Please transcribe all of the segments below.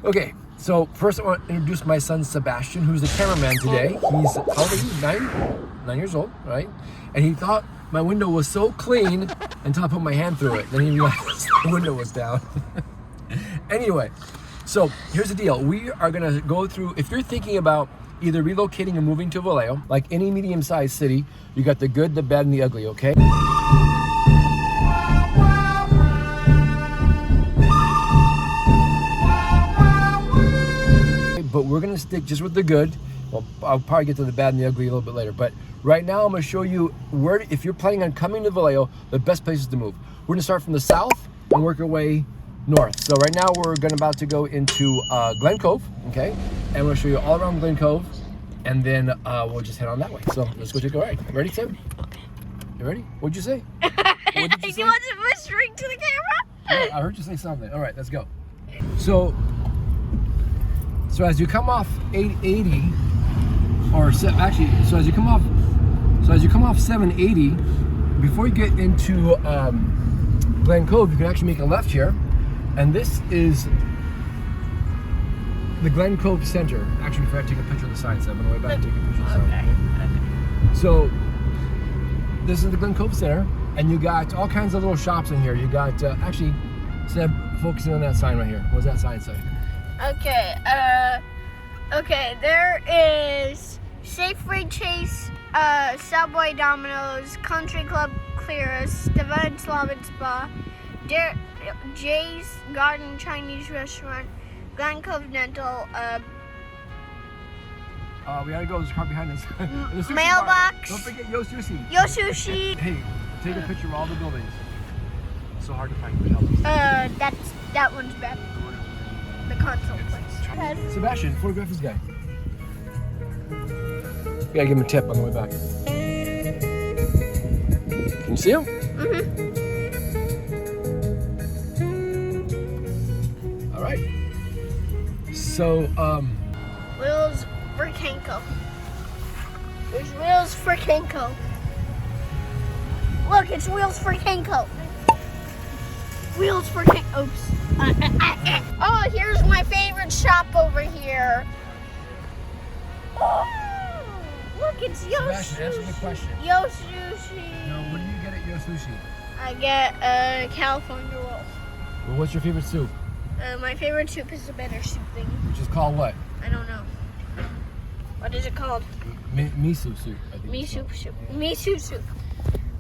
Okay, so first I want to introduce my son Sebastian, who's the cameraman today. He's, how old are you? 9 years old, right? And he thought my window was so clean until I put my hand through it. Then he realized the window was down. Anyway, so here's the deal. We are gonna go through, if you're thinking about either relocating or moving to Vallejo, like any medium-sized city, you got the good, the bad, and the ugly, okay? But we're gonna stick just with the good. Well, I'll probably get to the bad and the ugly a little bit later. But right now, I'm gonna show you where, if you're planning on coming to Vallejo, the best places to move. We're gonna start from the south and work our way north. So right now, we're about to go into Glen Cove, okay? And we're gonna show you all around Glen Cove, and then we'll just head on that way. So let's go take a ride. Ready, Sam? You ready? What'd you say? What did you say? You want to whispering to the camera? I heard you say something. All right, let's go. So as you come off 880, as you come off 780, before you get into Glen Cove, you can actually make a left here, and this is the Glen Cove Center. Actually, before I take a picture of the sign, so I'm gonna way back and take a picture of the sign. Okay. So this is the Glen Cove Center, and you got all kinds of little shops in here. You got actually, Seb, focusing on that sign right here. What does that sign say? Okay, there is Safeway Chase, Subway Domino's, Country Club Clearest, Divine Slavic Spa, Jay's Garden Chinese Restaurant, Glen Cove Dental, we gotta go, there's a car behind us. The Mailbox. Don't forget Yo Sushi. Yo Sushi. Hey, take a picture of all the buildings. It's so hard to find good help. That one's bad. The console place. Sebastian, photograph this guy. You gotta give him a tip on the way back. Can you see him? All right. So, Wheels for Kenko. There's wheels for Kenko. Look, it's wheels for Kenko. Wheels for Kenko. Oops. Oh, here's my favorite shop over here. Oh, look, it's Yo Sebastian, answer the Sushi. question. Yo Sushi. No, what do you get at Yo Sushi? I get a California roll. Well, what's your favorite soup? My favorite soup is the better soup thing. Which is called what? I don't know. What is it called? Miso soup, I think. Miso soup. Miso soup.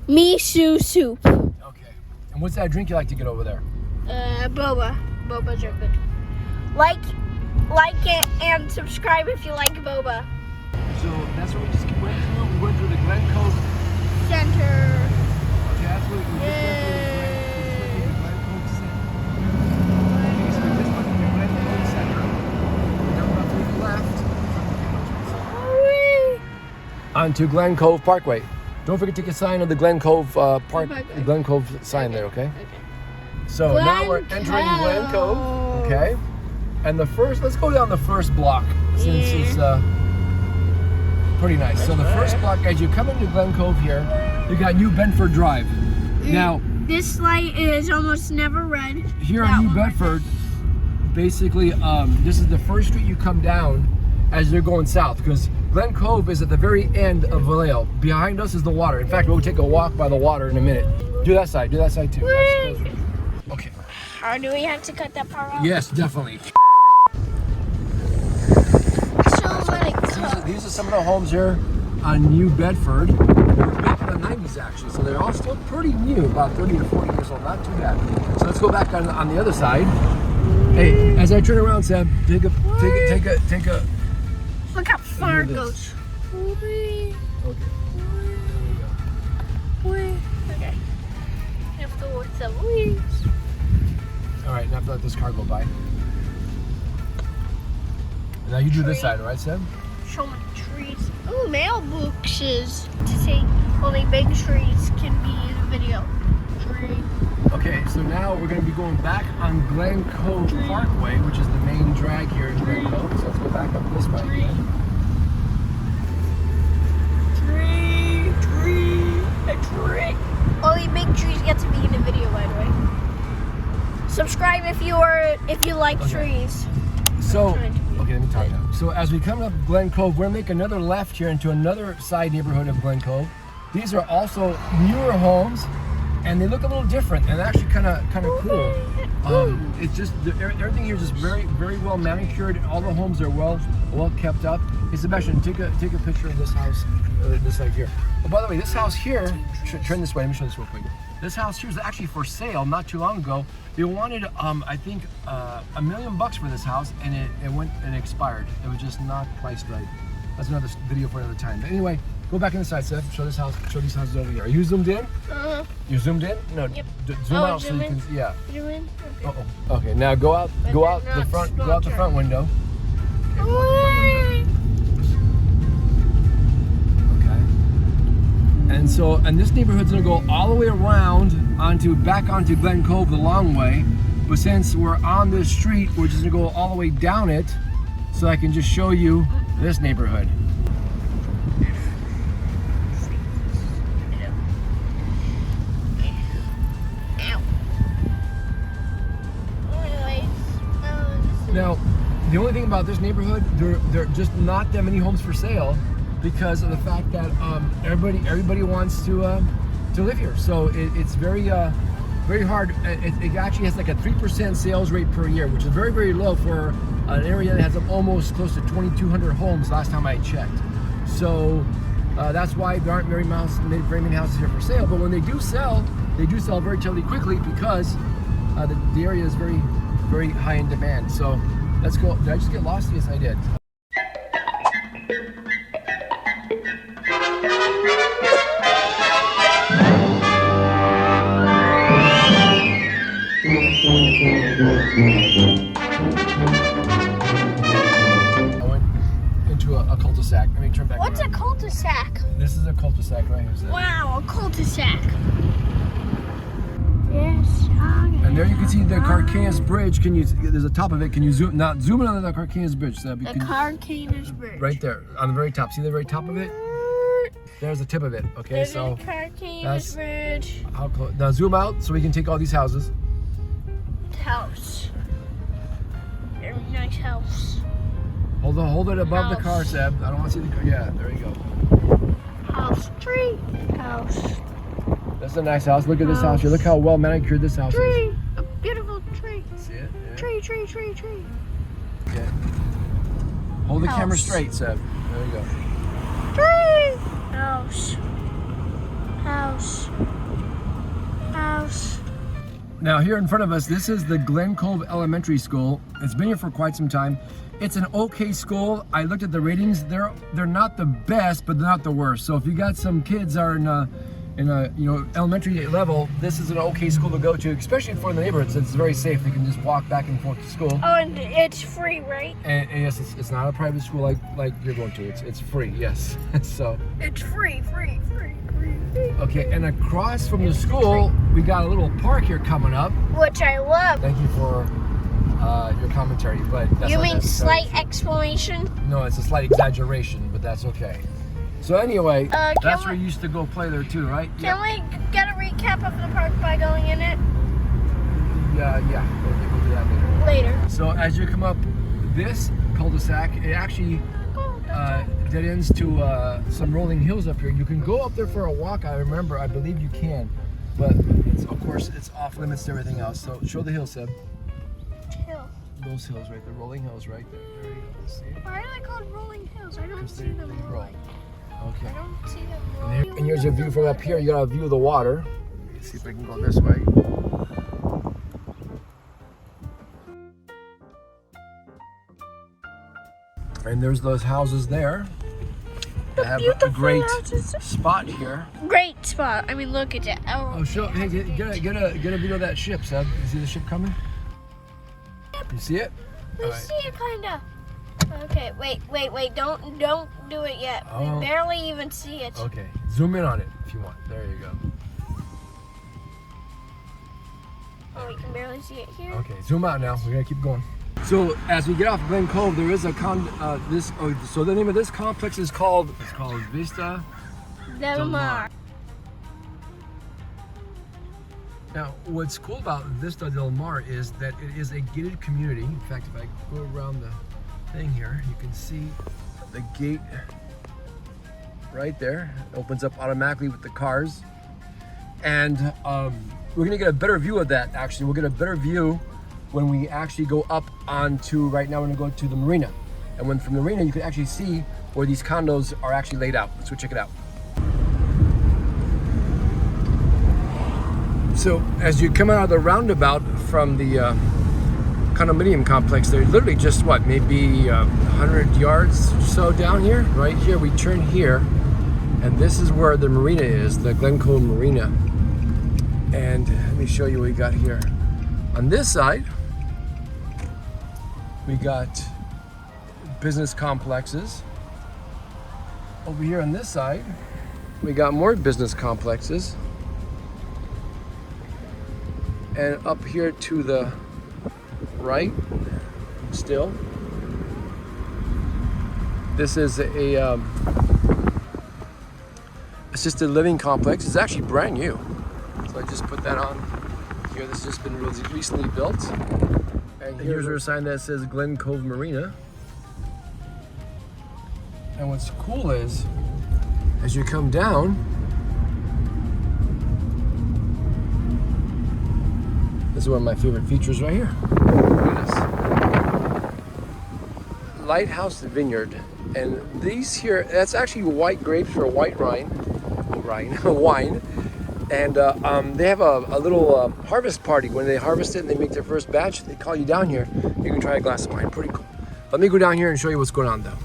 Miso soup. Okay. And what's that drink you like to get over there? Boba. Bobas are good. Like it and subscribe if you like boba. So that's what we just went through. We went through the Glen Cove Center. Okay, that's what we just went through the Glen Cove Center. Okay, so we just went through the Glen Cove Center. We're now about to the left. Onto Glen Cove Parkway. Don't forget to take a sign of the Glen Cove the Glen Cove sign there, okay? So now we're entering Glen Cove, okay? And let's go down the first block since it's pretty nice. So the first block, as you come into Glen Cove here, you got New Bedford Drive. Now, this light is almost never red. Here on New Bedford, basically, this is the first street you come down as you're going south, because Glen Cove is at the very end of Vallejo. Behind us is the water. In fact, we'll take a walk by the water in a minute. Do that side too. That's closer. Okay. Or do we have to cut that part off? Yes, definitely. These are some of the homes here on New Bedford. They were built in the 90s actually, so they're all still pretty new, about 30 to 40 years old, not too bad. So let's go back on the other side. Hey, as I turn around, Sam, take a. Look how far it goes. Okay. Okay. You have to work the wheels. All right, now let this car go by. And now you do this side, right, Sam? So many trees. Ooh, mailboxes. To say only big trees can be in a video. Tree. Okay, so now we're going to be going back on Glen Cove Parkway, which is the main drag here in Glen Cove. So let's go back up this way again. Tree. Only big trees get to be in the video, by the way. Subscribe if you like trees. So, trying to be okay, let me talk now. So as we come up Glen Cove, we're gonna make another left here into another side neighborhood of Glen Cove. These are also newer homes, and they look a little different and actually kind of cool. It's just everything here is just very well manicured. All the homes are well kept up. Hey Sebastian, take a picture of this house, this side here. Oh, by the way, this house here, turn this way. Let me show this real quick. This house here is actually for sale. Not too long ago, they wanted I think $1 million for this house, and it went and expired. It was just not priced right. That's another video for another time. But anyway, go back inside, Seth. Show this house. Show these houses over here. Are you zoomed in? You zoomed in? No. Yep. Zoom out so zoom you in. can. Yeah. Zoom in. Okay. Okay. Now go out the front. Go out the front window. Okay. Okay. And this neighborhood's gonna go all the way around back onto Glen Cove the long way. But since we're on this street, we're just gonna go all the way down it, so I can just show you this neighborhood. Now, the only thing about this neighborhood, there are just not that many homes for sale because of the fact that everybody wants to live here. So it's very hard. It actually has like a 3% sales rate per year, which is very low for an area that has almost close to 2,200 homes last time I checked. So that's why there aren't very many houses here for sale. But when they do sell very quickly because the area is very high in demand. So let's go. Did I just get lost? Yes, I did. I went into a cul-de-sac. Let me turn back What's around. a cul-de-sac? This is a cul-de-sac right here. Seth. Wow, a cul-de-sac. Yes. And there you can see the Carquejas Bridge. There's a top of it. Can you zoom in on the Carquejas Bridge? So The Carquejas Bridge. right there, on the very top. See the very top of it? There's the tip of it. Okay, There's so the Carquejas Bridge. how close? Now zoom out so we can take all these houses. House. Very nice house. Hold it above the House. car, Seb. I don't want to see the car. Yeah, there you go. House. Tree. House. That's a nice house. Look at this house here. Look how well manicured this house is. Tree. A beautiful tree. See it? Yeah. Tree. Okay. Hold the camera House. straight, Seb. There you go. Tree. House. House. House. Now here in front of us, this is the Glen Cove Elementary School. It's been here for quite some time. It's an okay school. I looked at the ratings. They're not the best, but they're not the worst. So if you got some kids that are in a elementary level, this is an okay school to go to, especially for the neighborhood, since it's very safe. They can just walk back and forth to school. Oh, and it's free, right? And yes, it's not a private school like you're going to. It's free, yes. So It's free. okay, and across from the school, we got a little park here coming up. Which I love. Thank you for your commentary, but that's You not mean necessary. slight explanation? No, it's a slight exaggeration, but that's okay. So anyway, Can that's we- where you used to go play there too, right? Can we get a recap of the park by going in it Yeah. We'll do that later. later? So as you come up this cul-de-sac, it actually dead ends to some rolling hills up here. You can go up there for a walk. I believe you can, but of course it's off limits to everything else. So show the hill, Seb. Hill. Those hills right there, rolling hills right there. There you go. See it? Why are they called rolling hills? I don't Because see they them roll. rolling. Okay. I don't see them And, rolling. and here's a view from up here. You got a view of the water. Let's see if I can go this way. And there's those houses there. They have a beautiful great houses. spot here. Great spot. I mean, look at it. Oh, show! Hey, get a video of that ship, Seb. You see the ship coming? You see it? I All right. see it, kinda. Okay, wait. Don't do it yet. Oh. We barely even see it. Okay, zoom in on it if you want. There you go. Oh, we can barely see it here. Okay, zoom out now. We're gonna keep going. So as we get off Glen Cove, there is a so the name of this complex is called Vista Del Mar. Now, what's cool about Vista del Mar is that it is a gated community. In fact, if I go around the thing here, you can see the gate right there. It opens up automatically with the cars. And we're gonna get a better view of that, actually. We'll get a better view when we actually go up onto, right now we're gonna go to the marina. And when from the marina, you can actually see where these condos are actually laid out. Let's go check it out. So as you come out of the roundabout from the condominium complex, they're literally just what, maybe 100 yards or so down here. Right here, we turn here, and this is where the marina is, the Glen Cove Marina. And let me show you what we got here. On this side, we got business complexes. Over here on this side, we got more business complexes. And up here to the right, still, this is a assisted living complex. It's actually brand new. So I just put that on here. This has just been really recently built. And here's our sign that says Glen Cove Marina. And what's cool is, as you come down, this is one of my favorite features right here. Look at this. Lighthouse Vineyard. And these here, that's actually white grapes or white wine. And they have a little harvest party. When they harvest it and they make their first batch, they call you down here. You can try a glass of wine. Pretty cool. Let me go down here and show you what's going on though.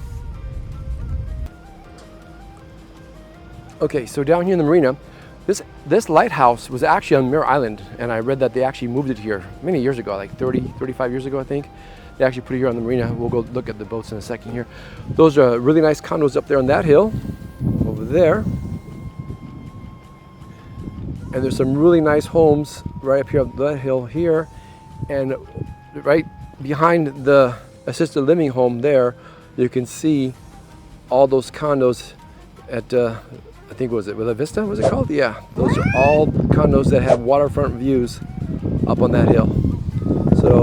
Okay, so down here in the marina, this lighthouse was actually on Mare Island, and I read that they actually moved it here many years ago, like 35 years ago, I think. They actually put it here on the marina. We'll go look at the boats in a second here. Those are really nice condos up there on that hill, over there. And there's some really nice homes right up here on that hill here. And right behind the assisted living home there, you can see all those condos at, I think, was it Villa Vista, was it called? Yeah, those are all condos that have waterfront views up on that hill. So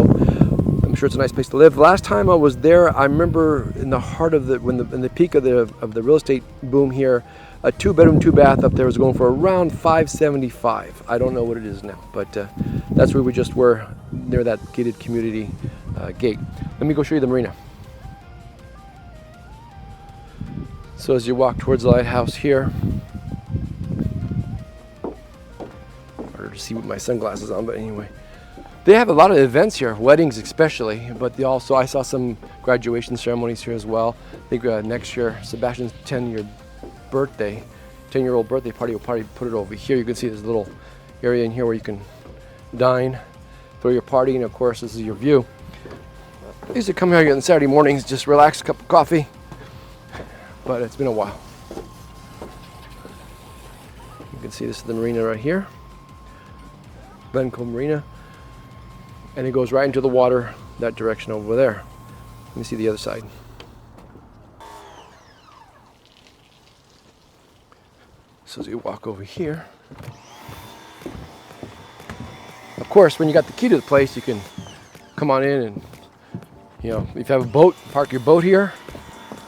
I'm sure it's a nice place to live. Last time I was there, I remember in the heart of in the peak of the real estate boom here, a 2-bedroom, 2-bath up there was going for around $575. I don't know what it is now, but that's where we just were, near that gated community gate. Let me go show you the marina. So as you walk towards the lighthouse here, harder to see with my sunglasses on, but anyway, they have a lot of events here, weddings especially, but they also, I saw some graduation ceremonies here as well. I think next year, Sebastian's 10-year-old birthday party will probably put it over here. You can see there's a little area in here where you can dine, throw your party, and of course this is your view. I used to come here on Saturday mornings, just relax, a cup of coffee, but it's been a while. You can see this is the marina right here, Glen Cove Marina, and it goes right into the water that direction over there. Let me see the other side. So as you walk over here, of course, when you got the key to the place, you can come on in and, you know, if you have a boat, park your boat here.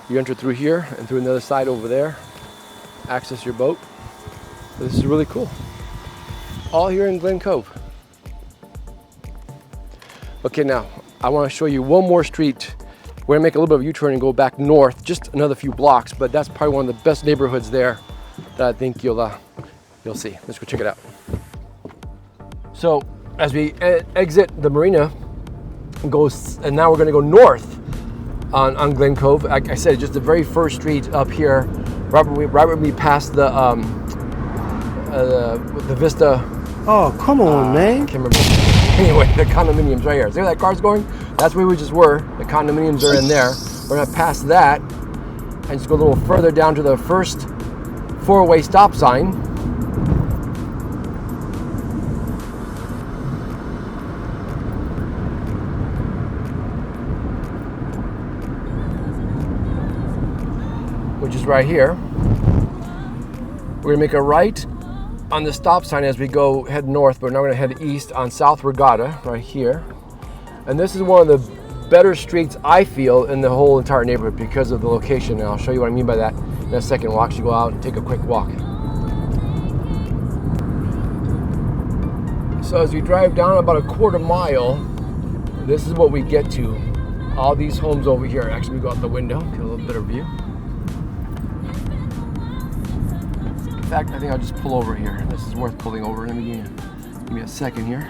You enter through here and through another side over there, access your boat. This is really cool. All here in Glen Cove. Okay, now I want to show you one more street. We're gonna make a little bit of a U-turn and go back north, just another few blocks, but that's probably one of the best neighborhoods there that I think you'll see. Let's go check it out. So as we exit the marina, and now we're going to go north on Glen Cove. Like I said, just the very first street up here, right when we pass the Vista. Oh, come on, man! I can't remember. Anyway, the condominiums right here. See where that car's going? That's where we just were. The condominiums are in there. We're going to pass that and just go a little further down to the first 4-way stop sign. Which is right here. We're gonna make a right on the stop sign as we go head north, but now we're gonna head east on South Regatta right here. And this is one of the better streets I feel in the whole entire neighborhood because of the location. And I'll show you what I mean by that in a second. We'll actually go out and take a quick walk. So as we drive down about a quarter mile, this is what we get to. All these homes over here. Actually, we go out the window, get a little better view. In fact, I think I'll just pull over here. This is worth pulling over. Let me give me a second here.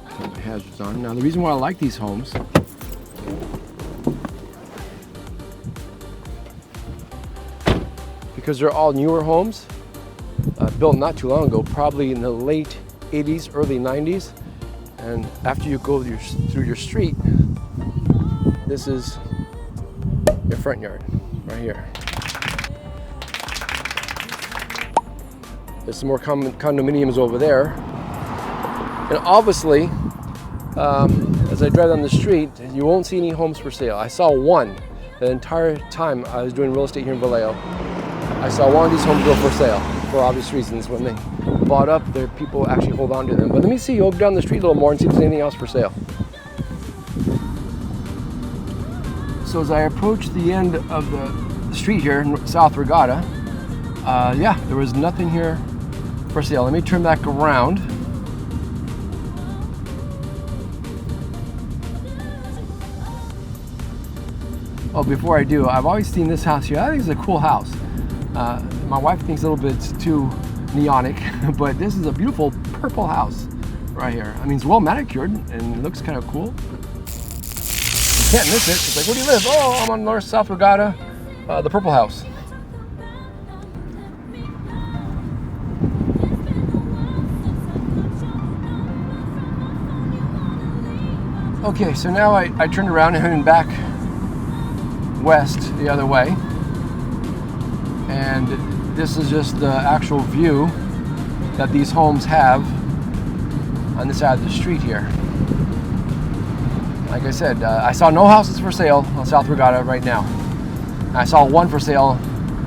Put my hazards on. Now, the reason why I like these homes because they're all newer homes, built not too long ago, probably in the late 80s, early 90s. And after you go through your street, this is your front yard, right here. There's some more condominiums over there. And obviously, as I drive down the street, you won't see any homes for sale. I saw one the entire time I was doing real estate here in Vallejo. I saw one of these homes go for sale for obvious reasons. When they bought up, the people actually hold on to them. But let me see, go down the street a little more and see if there's anything else for sale. So as I approach the end of the street here in South Regatta, yeah, there was nothing here for sale. Let me turn back around. Oh, before I do, I've always seen this house here. I think it's a cool house. My wife thinks a little bit too neonic, but this is a beautiful purple house right here. I mean, it's well manicured and it looks kind of cool. You can't miss it. It's like, where do you live? Oh, I'm on North South Regatta, the purple house. Okay, so now I turned around and heading back west the other way. And this is just the actual view that these homes have on this side of the street here. Like I said, I saw no houses for sale on South Regatta right now. I saw one for sale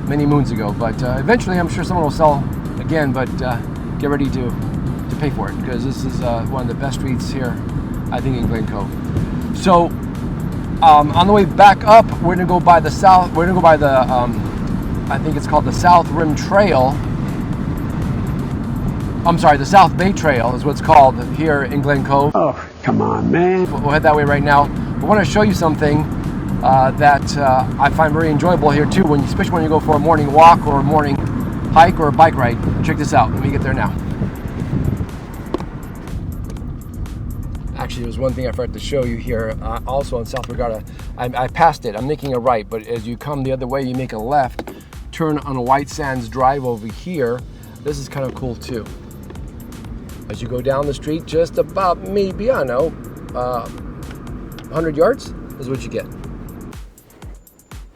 many moons ago, but eventually I'm sure someone will sell again, but get ready to pay for it, because this is one of the best streets here, I think, in Glen Cove. So on the way back up, we're gonna go by the south, we're gonna go by the I think it's called the South Rim Trail. I'm sorry, the South Bay Trail is what it's called here in Glen Cove. Oh, come on, man. We'll head that way right now. I want to show you something that I find very enjoyable here too, especially when you go for a morning walk or a morning hike or a bike ride. Check this out. Let me get there now. Actually, there's one thing I forgot to show you here. Also on South Regatta, I passed it. I'm making a right, but as you come the other way, you make a left. Turn on a White Sands Drive over here. This is kind of cool too. As you go down the street, just about maybe, I don't know, 100 yards is what you get.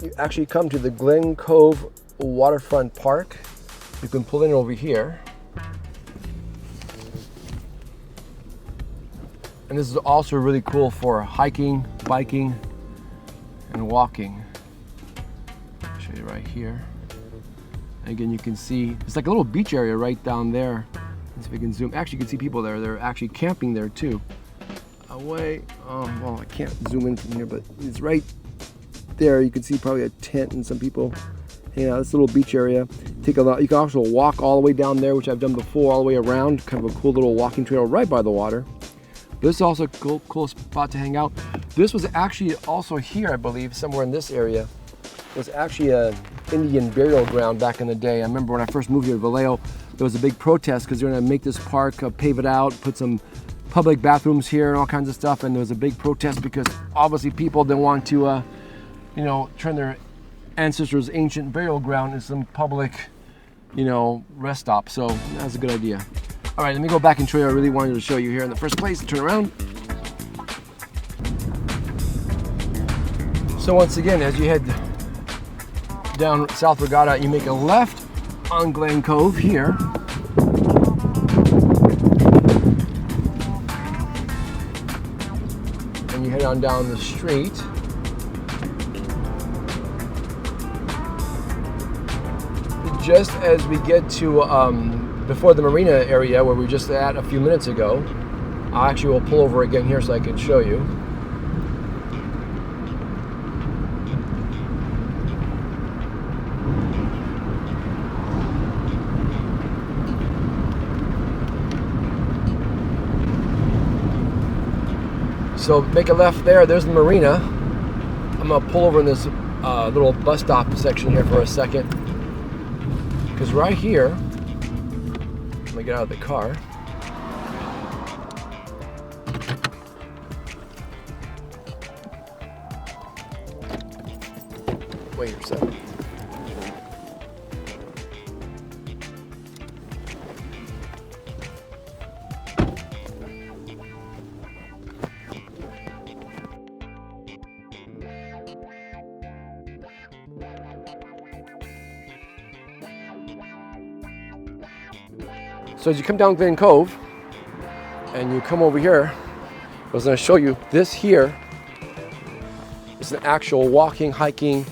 You actually come to the Glen Cove Waterfront Park. You can pull in over here. And this is also really cool for hiking, biking, and walking. I'll show you right here. Again, you can see, it's like a little beach area right down there. Let's see if we can zoom. Actually, you can see people there. They're actually camping there too. Away, well, I can't zoom in from here, but it's right there. You can see probably a tent and some people hanging out. This little beach area. Take a lot. You can also walk all the way down there, which I've done before, all the way around. Kind of a cool little walking trail right by the water. This is also a cool spot to hang out. This was actually also here, I believe, somewhere in this area. It was actually an Indian burial ground back in the day. I remember when I first moved here to Vallejo, there was a big protest because they're gonna make this park, pave it out, put some public bathrooms here and all kinds of stuff. And there was a big protest because obviously people didn't want to, you know, turn their ancestors' ancient burial ground into some public, you know, rest stop. So that's a good idea. All right, let me go back and show you what I really wanted to show you here in the first place. Turn around. So once again, as you head down South Regatta, you make a left on Glen Cove here. And you head on down the street. Just as we get to before the marina area where we were just at a few minutes ago, I actually will pull over again here so I can show you. So make a left there, there's the marina. I'm gonna pull over in this little bus stop section here for a second. Because right here, let me get out of the car. Wait a second. So as you come down Glen Cove and you come over here, I was going to show you this here is an actual walking, hiking,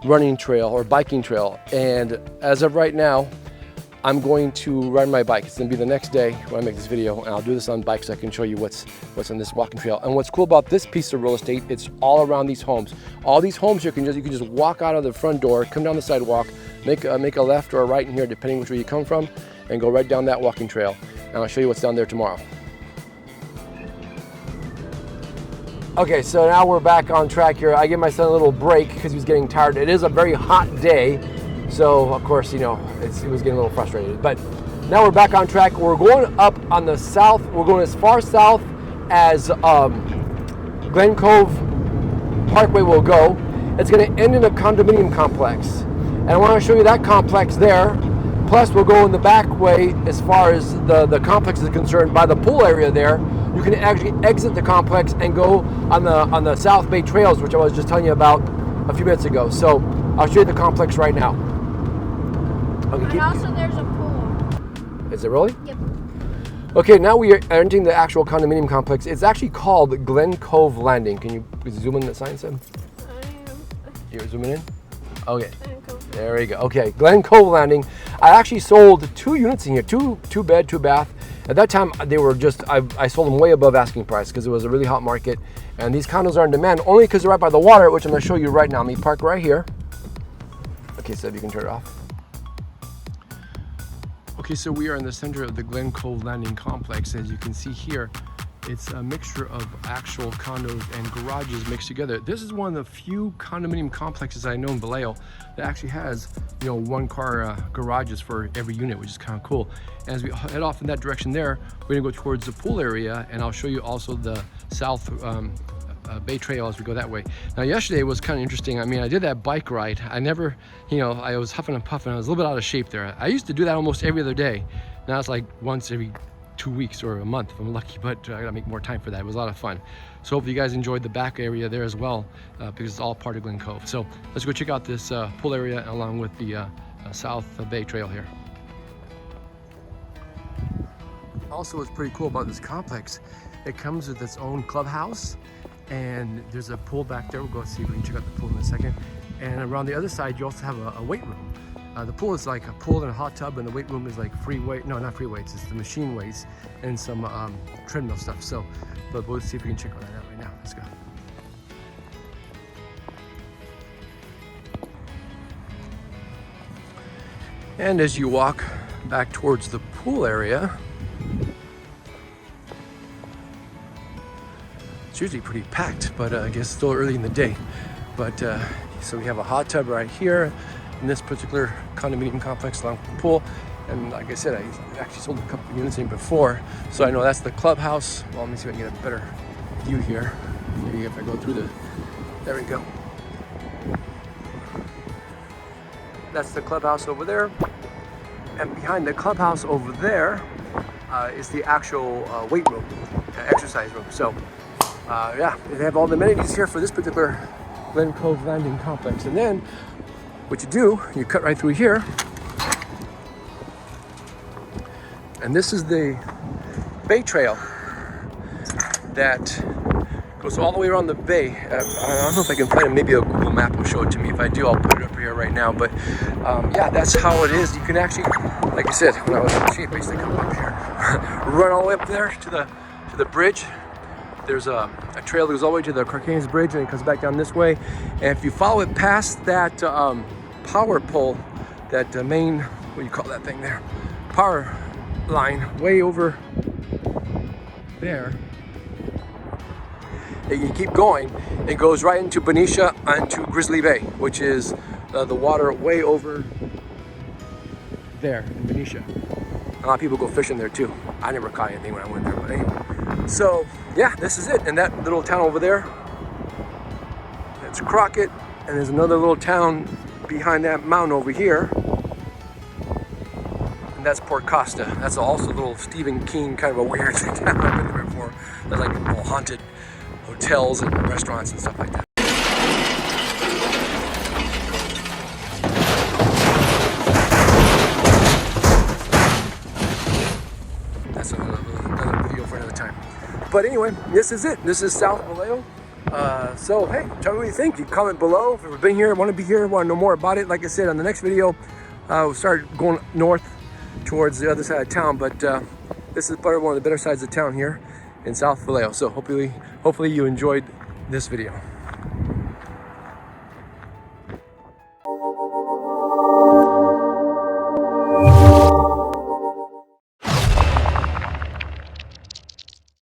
running trail or biking trail. And as of right now, I'm going to ride my bike. It's going to be the next day when I make this video, and I'll do this on bike so I can show you what's on this walking trail. And what's cool about this piece of real estate, it's all around these homes. All these homes here, you can just walk out of the front door, come down the sidewalk, make a left or a right in here depending which way you come from, and go right down that walking trail. And I'll show you what's down there tomorrow. Okay, so now we're back on track here. I gave my son a little break because he was getting tired. It is a very hot day, so of course, you know, he was getting a little frustrated. But now we're back on track. We're going up on the south. We're going as far south as Glen Cove Parkway will go. It's going to end in a condominium complex. And I want to show you that complex there. Plus, we'll go in the back way as far as the complex is concerned. By the pool area there, you can actually exit the complex and go on the South Bay trails, which I was just telling you about a few minutes ago. So I'll show you the complex right now. Okay, and also there's a pool. Is it really? Yep. Okay, now we are entering the actual condominium complex. It's actually called Glen Cove Landing. Can you zoom in the sign, Sam? You're zooming in? Okay. There we go. Okay, Glen Cove Landing. I actually sold 2 units in here, two bed, 2 bath. At that time, they were just, I sold them way above asking price because it was a really hot market. And these condos are in demand only because they're right by the water, which I'm going to show you right now. Let me park right here. Okay, so you can turn it off. Okay, so we are in the center of the Glen Cove Landing complex. As you can see here, it's a mixture of actual condos and garages mixed together. This is one of the few condominium complexes I know in Vallejo that actually has, you know, 1-car garages for every unit, which is kind of cool. And as we head off in that direction there, we're gonna go towards the pool area, and I'll show you also the South Bay Trail as we go that way. Now, yesterday was kind of interesting. I mean, I did that bike ride. I never, you know, I was huffing and puffing. I was a little bit out of shape there. I used to do that almost every other day. Now it's like once every 2 weeks or a month if I'm lucky, but I gotta make more time for that. It was a lot of fun. So hopefully you guys enjoyed the back area there as well, because it's all part of Glen Cove. So let's go check out this pool area along with the South Bay Trail here. Also, what's pretty cool about this complex, it comes with its own clubhouse, and there's a pool back there. We'll go see if we can check out the pool in a second. And around the other side, you also have a weight room. The pool is like a pool and a hot tub, and the weight room is like free weight. No, not free weights. It's the machine weights and some treadmill stuff. So, but we'll see if we can check all that out right now. Let's go. And as you walk back towards the pool area, it's usually pretty packed, but I guess still early in the day. But so we have a hot tub right here in this particular condominium complex along the pool. And like I said, I actually sold a couple of units in before, so I know that's the clubhouse. Well, let me see if I can get a better view here. Maybe if I go through the, there we go. That's the clubhouse over there. And behind the clubhouse over there is the actual weight room, exercise room. So yeah, they have all the amenities here for this particular Glen Cove Landing complex. And then what you do, you cut right through here, And this is the bay trail that goes all the way around the bay. I don't know if I can find it. Maybe a Google map will show it to me. If I do, I'll put it up here right now. But yeah, that's how it is. You can actually, like I said, when I was in shape, I used to come up here, run all the way up there to the bridge. There's a trail that goes all the way to the Carcanius Bridge, and it comes back down this way. And if you follow it past that power pole, that main, what do you call that thing there? Power line way over there. And you keep going, it goes right into Benicia, into Grizzly Bay, which is the water way over there in Benicia. A lot of people go fishing there too. I never caught anything when I went there, but anyway. So yeah, this is it. And that little town over there, that's Crockett, and there's another little town behind that mountain over here. That's Port Costa. That's also a little Stephen King kind of a weird town. I've been there before. There's like little haunted hotels and restaurants and stuff like that. That's another video for another time. But anyway, this is it. This is South Vallejo. So hey, tell me what you think. You comment below if you've been here, want to be here, want to know more about it. Like I said, on the next video, we'll start going north towards the other side of town, but this is probably one of the better sides of town here in South Vallejo. So hopefully you enjoyed this video.